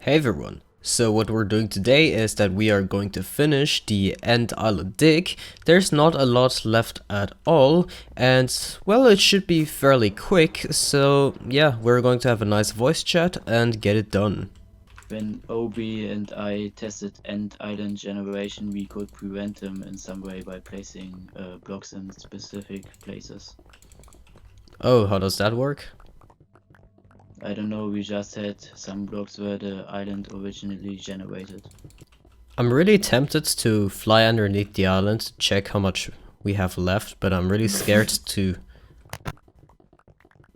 Hey everyone, so what we're doing today is that we are going to finish the End Island dig. There's not a lot left at all, and well, it should be fairly quick, so yeah, we're going to have a nice voice chat and get it done. When Obi and I tested End Island generation, we could prevent them in some way by placing blocks in specific places. Oh, how does that work? I don't know, we just had some blocks where the island originally generated. I'm really tempted to fly underneath the island to check how much we have left, but I'm really scared to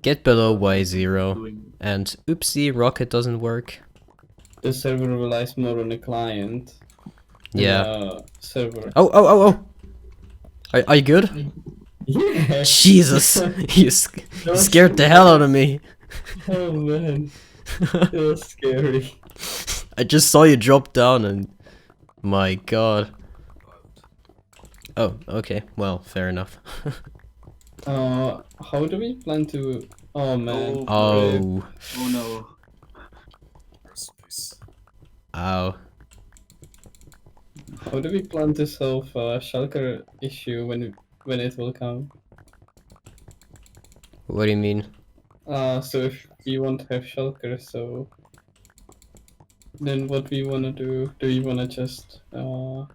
get below Y0. And oopsie, rocket doesn't work. The server relies more on the client. Yeah. Server. Oh! Are you good? Yeah. Jesus, you scared the hell out of me. Oh man, that was scary. I just saw you drop down and my god. Oh, okay. Well, fair enough. How do we plan to? Oh man. Oh. Oh no. Ow. How do we plan to solve shulker issue when it will come? What do you mean? So if we want to have shulker, so then what we wanna do? Do we wanna just Oh,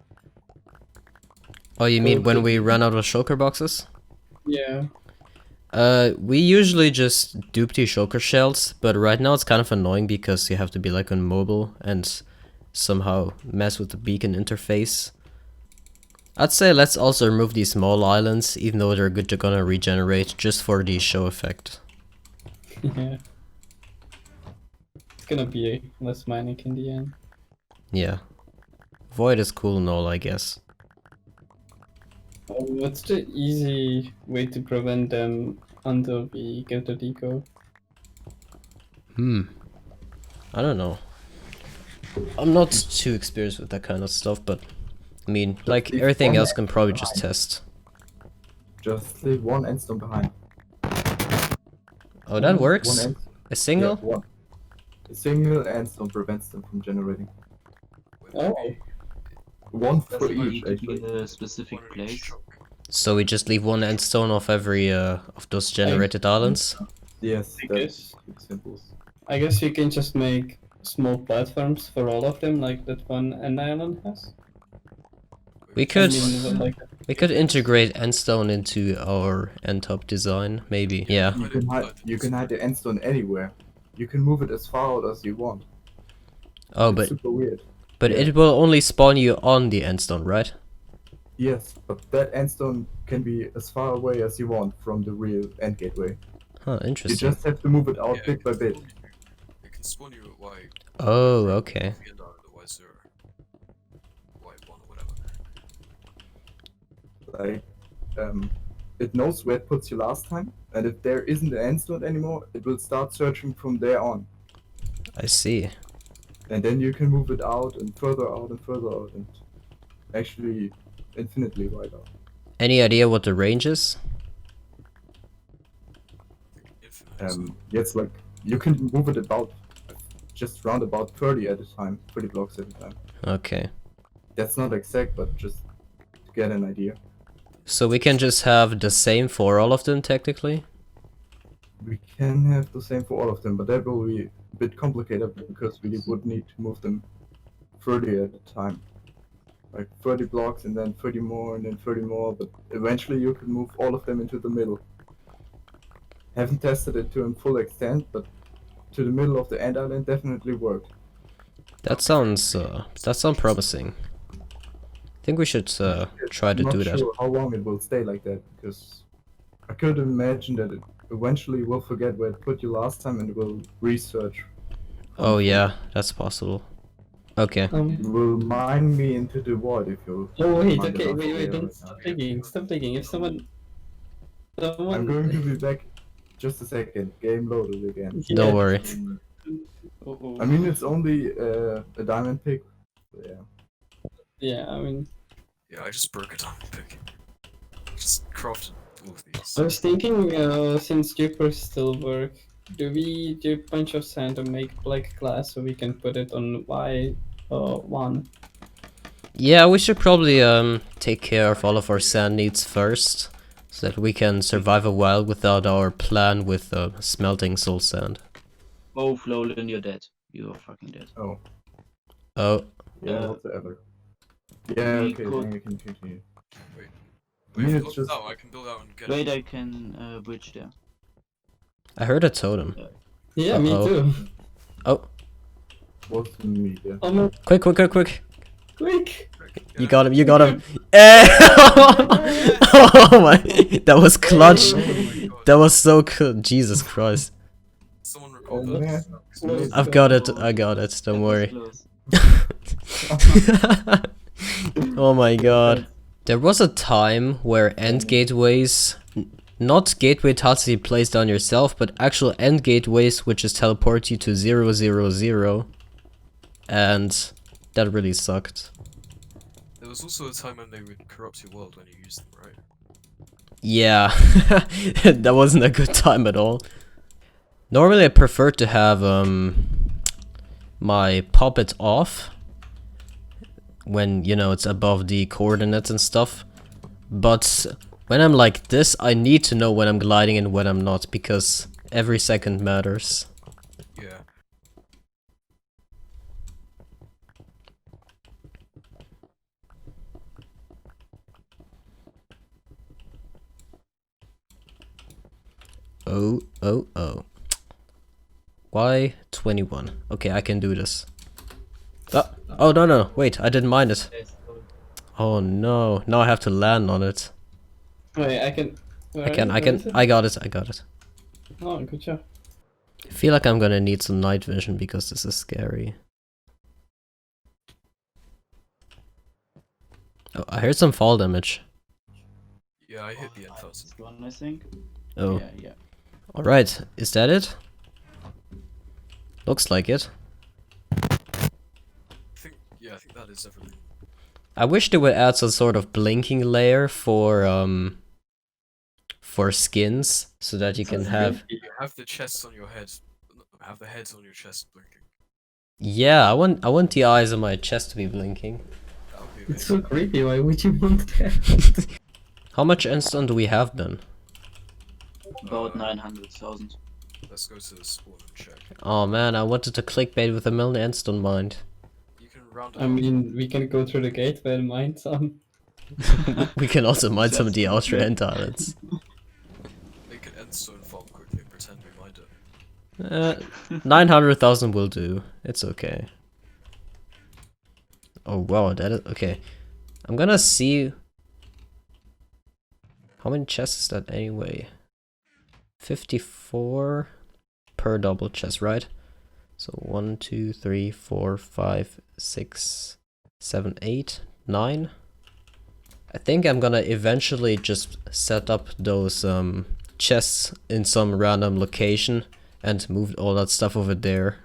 you mean when we run out of shulker boxes? Yeah. We usually just dupe the shulker shells, but right now it's kind of annoying because you have to be like on mobile and somehow mess with the beacon interface. I'd say let's also remove these small islands, even though they're gonna regenerate, just for the show effect. Yeah. It's gonna be less mining in the end. Yeah. Void is cool and all, I guess. What's the easy way to prevent them until we get the deco? I don't know. I'm not too experienced with that kind of stuff, but I mean, like everything else can probably just test. Just leave one endstone behind. Oh, that works? A single? Yeah, one. A single endstone prevents them from generating. Oh. One Does for it each, need to be actually. in a specific place? So we just leave one endstone off every of those generated islands? Yes, I that's guess. simple. I guess you can just make small platforms for all of them, like that one End Island has. We could like we could integrate endstone into our end top design, maybe. Yeah. You can hide the endstone anywhere. You can move it as far out as you want. Oh, It's but super weird. but Yeah. it will only spawn you on the endstone, right? Yes, but that endstone can be as far away as you want from the real end gateway. Huh, You interesting. just have to move it out bit by bit. It can spawn you at Y. Oh, okay. Y0, Y1 or whatever. Like, it knows where it puts you last time, and if there isn't an endstone anymore, it will start searching from there on. I see. And then you can move it out and further out and further out, and actually infinitely wide out. Any idea what the range is? Yes, like, you can move it about, just round about 30 at a time, 30 blocks at a time. Okay. That's not exact, but just to get an idea. So we can just have the same for all of them, technically? We can have the same for all of them, but that will be a bit complicated because we would need to move them 30 at a time. Like 30 blocks and then 30 more and then 30 more, but eventually you can move all of them into the middle. Haven't tested it to a full extent, but to the middle of the end island definitely worked. That sounds promising. I think we should try to I'm do not that. sure how long it will stay like that, because I could imagine that it eventually will forget where it put you last time and it will research. Oh yeah, that's possible. Okay. It will mine me into the void if you. Oh wait, mine okay, enough wait, there don't right stop now. digging, stop digging. If someone I'm going to be back just a second. Game loaded again. Don't worry. Uh-oh. I mean, it's only a diamond pick. But yeah. Yeah, I mean, Yeah, I just broke a diamond pick. Just crafted all of these. I was thinking since Jupers still work, do we do a bunch of sand to make black glass so we can put it on Y1? Yeah, we should probably take care of all of our sand needs first, so that we can survive a while without our plan with smelting soul sand. Oh, Flolan, you're dead. You're fucking dead. Oh, Oh, yeah, whatsoever. Yeah, we okay, could- then we can continue. Wait. I mean, Wait, it's look just- now, I can build out and get Wait, it. I can bridge there. I heard a totem. Yeah, me Uh-oh. too. Oh, What's the media? Oh no, quick, quick, quick, quick! quick! You got him, you got him! Eh! Oh my, that was clutch! Oh my god. That was so cool, Jesus Christ. Someone Oh record man. that. I've got it, I got it, don't That was worry. close. Oh my god. There was a time where end gateways, not gateway tiles that you place down yourself, but actual end gateways which just teleport you to 0, 0, 0. And that really sucked. There was also a time when they would corrupt your world when you used them, right? Yeah, that wasn't a good time at all. Normally I prefer to have my puppet off when, you know, it's above the coordinates and stuff. But when I'm like this, I need to know when I'm gliding and when I'm not, because every second matters. Yeah. Oh, oh, oh. Why 21? Okay, I can do this. Oh, oh no, no, wait, I didn't mind it. Yes, so- Oh no, now I have to land on it. Wait, I can. I can, I got it, I got it. Oh, good job. I feel like I'm gonna need some night vision because this is scary. Oh, I heard some fall damage. Yeah, I hit the end first. Last one, I think. Oh, Yeah, yeah. alright, is that it? Looks like it. I think that is everything. I wish they would add some sort of blinking layer for skins, so that you can have... You have the chests on your head. Have the heads on your chest blinking. Yeah, I want the eyes on my chest to be blinking. That would be It's amazing. so creepy, why would you want that? How much Endstone do we have then? About 900,000. Let's go to the spawn and check. Oh man, I wanted to clickbait with a million Endstone mined. You can round it I up. mean, we can go through the gateway and mine some. We can also mine some of the Just- outer end islands. Make an endstone farm quickly and pretend we mined it. 900,000 will do. It's okay. Oh wow, that is okay. I'm gonna see how many chests is that anyway. 54 per double chest, right? So 1, 2, 3, 4, 5, 6, 7, 8, 9. I think I'm gonna eventually just set up those chests in some random location and move all that stuff over there.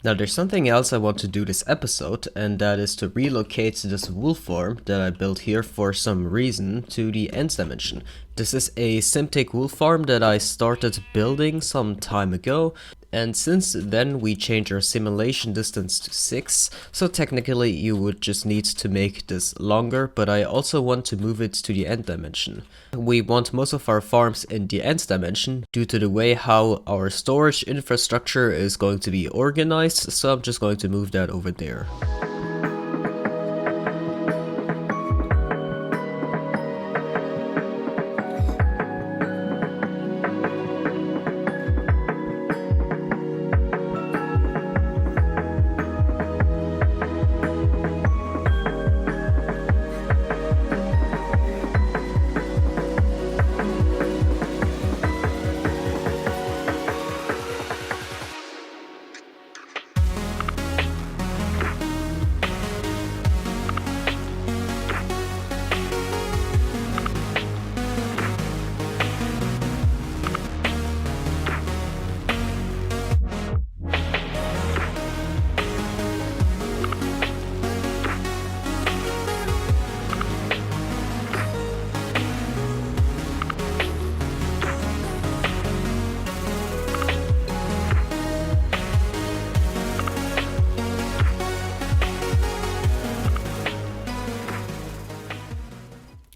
Now there's something else I want to do this episode, and that is to relocate this wool farm that I built here for some reason to the Ends dimension. This is a Simtic wool farm that I started building some time ago, and since then we changed our simulation distance to 6, so technically you would just need to make this longer, but I also want to move it to the End dimension. We want most of our farms in the End dimension due to the way how our storage infrastructure is going to be organized, so I'm just going to move that over there.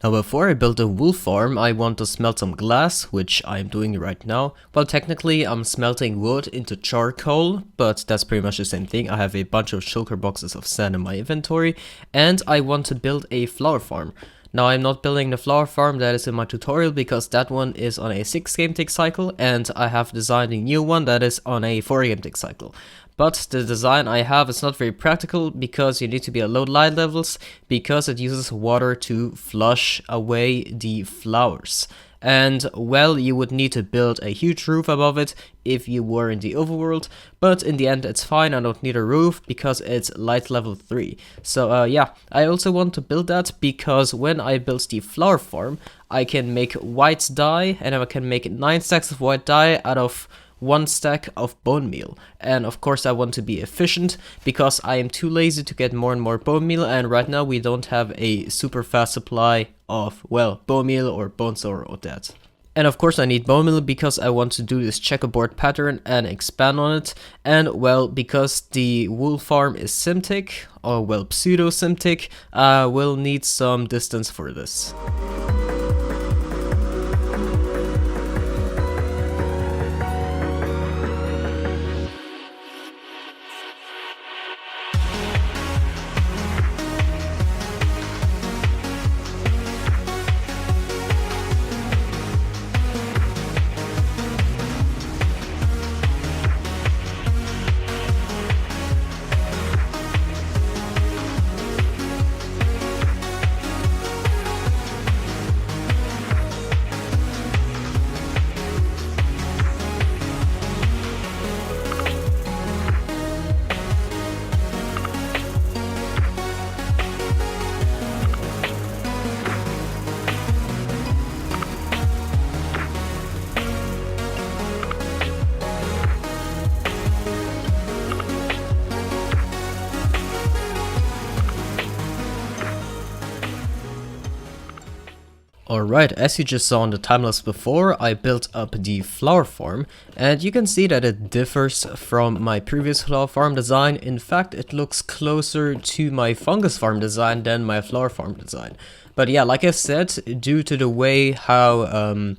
Now before I build a wool farm, I want to smelt some glass, which I'm doing right now. Well, technically I'm smelting wood into charcoal, but that's pretty much the same thing. I have a bunch of shulker boxes of sand in my inventory, and I want to build a flower farm. Now I'm not building the flower farm that is in my tutorial because that one is on a 6 game tick cycle, and I have designed a new one that is on a 4 game tick cycle. But the design I have is not very practical because you need to be at low light levels because it uses water to flush away the flowers. And well, you would need to build a huge roof above it if you were in the overworld, but in the end it's fine. I don't need a roof because it's light level 3. So yeah, I also want to build that because when I build the flower farm, I can make white dye, and I can make 9 stacks of white dye out of 1 stack of bone meal. And of course I want to be efficient because I am too lazy to get more and more bone meal, and right now we don't have a super fast supply of, well, bone meal or bone saw or that. And of course I need bone meal because I want to do this checkerboard pattern and expand on it, and well, because the wool farm is simtic, or well, pseudo simtic, we'll need some distance for this. Alright, as you just saw in the timelapse before, I built up the flower farm, and you can see that it differs from my previous flower farm design. In fact, it looks closer to my fungus farm design than my flower farm design. But yeah, like I said, due to the way how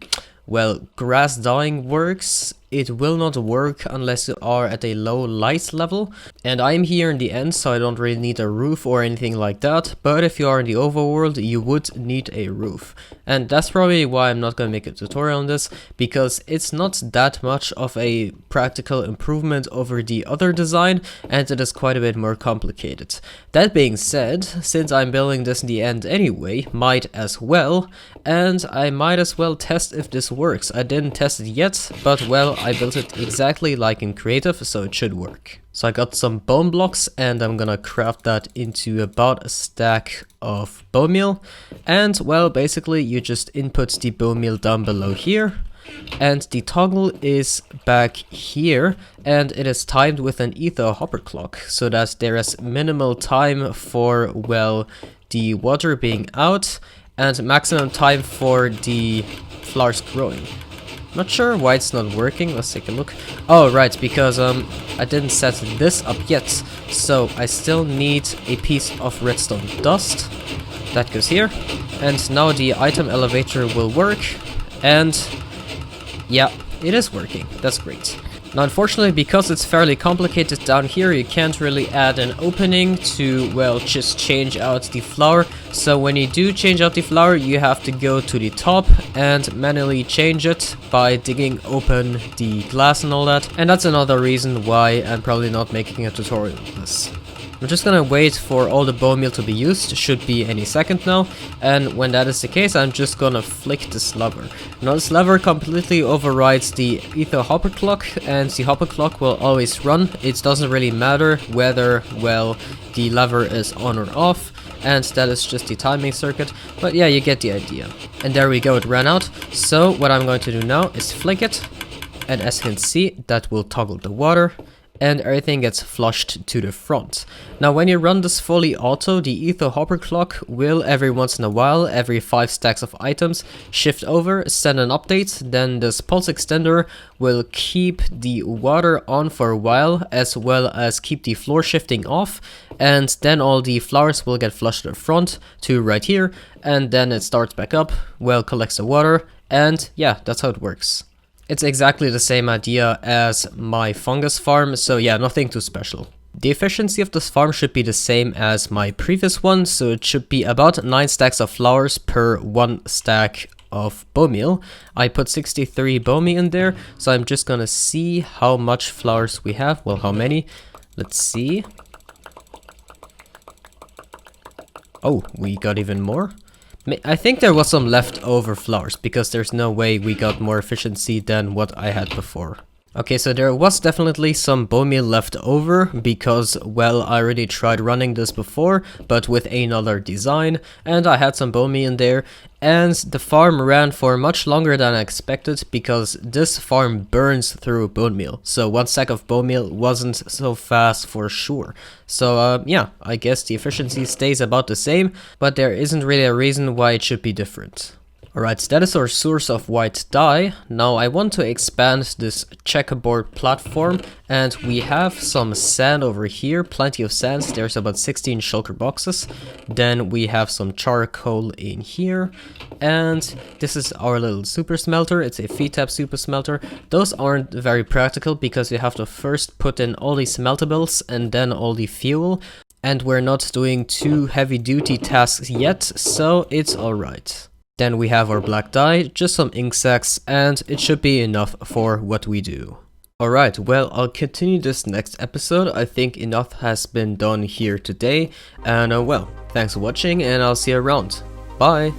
well, grass dyeing works, it will not work unless you are at a low light level. And I'm here in the end, so I don't really need a roof or anything like that. But if you are in the overworld, you would need a roof. And that's probably why I'm not going to make a tutorial on this, because it's not that much of a practical improvement over the other design, and it is quite a bit more complicated. That being said, since I'm building this in the end anyway, might as well, and I might as well test if this works. I didn't test it yet, but well, I built it exactly like in creative, so it should work. So I got some bone blocks, and I'm gonna craft that into about a stack of bone meal. And well, basically you just input the bone meal down below here, and the toggle is back here, and it is timed with an ether hopper clock, so that there is minimal time for, well, the water being out, and maximum time for the flowers growing. Not sure why it's not working. Let's take a look. Oh, right, because I didn't set this up yet, so I still need a piece of redstone dust. That goes here, and now the item elevator will work, and yeah, it is working. That's great. Now, unfortunately, because it's fairly complicated down here, you can't really add an opening to, well, just change out the flower. So when you do change out the flower, you have to go to the top and manually change it by digging open the glass and all that. And that's another reason why I'm probably not making a tutorial of this. I'm just gonna wait for all the bone meal to be used, should be any second now, and when that is the case, I'm just gonna flick this lever. Now this lever completely overrides the ether hopper clock, and the hopper clock will always run. It doesn't really matter whether, well, the lever is on or off, and that is just the timing circuit, but yeah, you get the idea. And there we go, it ran out. So what I'm going to do now is flick it, and as you can see, that will toggle the water. and everything gets flushed to the front. Now when you run this fully auto, the ether hopper clock will every once in a while, every 5 stacks of items, shift over, send an update, then this pulse extender will keep the water on for a while, as well as keep the floor shifting off, and then all the flowers will get flushed to the front to right here, and then it starts back up, well, collects the water, and yeah, that's how it works. It's exactly the same idea as my fungus farm, so yeah, nothing too special. The efficiency of this farm should be the same as my previous one, so it should be about 9 stacks of flowers per 1 stack of bone meal. I put 63 bone meal in there, so I'm just gonna see how much flowers we have. Well, how many? Let's see. Oh, we got even more. I think there was some leftover flowers, because there's no way we got more efficiency than what I had before. Okay, so there was definitely some bone meal left over, because, well, I already tried running this before, but with another design, and I had some bone meal in there, and the farm ran for much longer than I expected, because this farm burns through bone meal, so 1 stack of bone meal wasn't so fast for sure. So yeah, I guess the efficiency stays about the same, but there isn't really a reason why it should be different. Alright, that is our source of white dye. Now I want to expand this checkerboard platform, and we have some sand over here, plenty of sands. There's about 16 shulker boxes. Then we have some charcoal in here, and this is our little super smelter. It's a feed-tab super smelter. Those aren't very practical because you have to first put in all the smeltables and then all the fuel, and we're not doing too heavy duty tasks yet, so it's alright. Then we have our black dye, just some ink sacs, and it should be enough for what we do. Alright, well, I'll continue this next episode. I think enough has been done here today, and well, thanks for watching, and I'll see you around. Bye!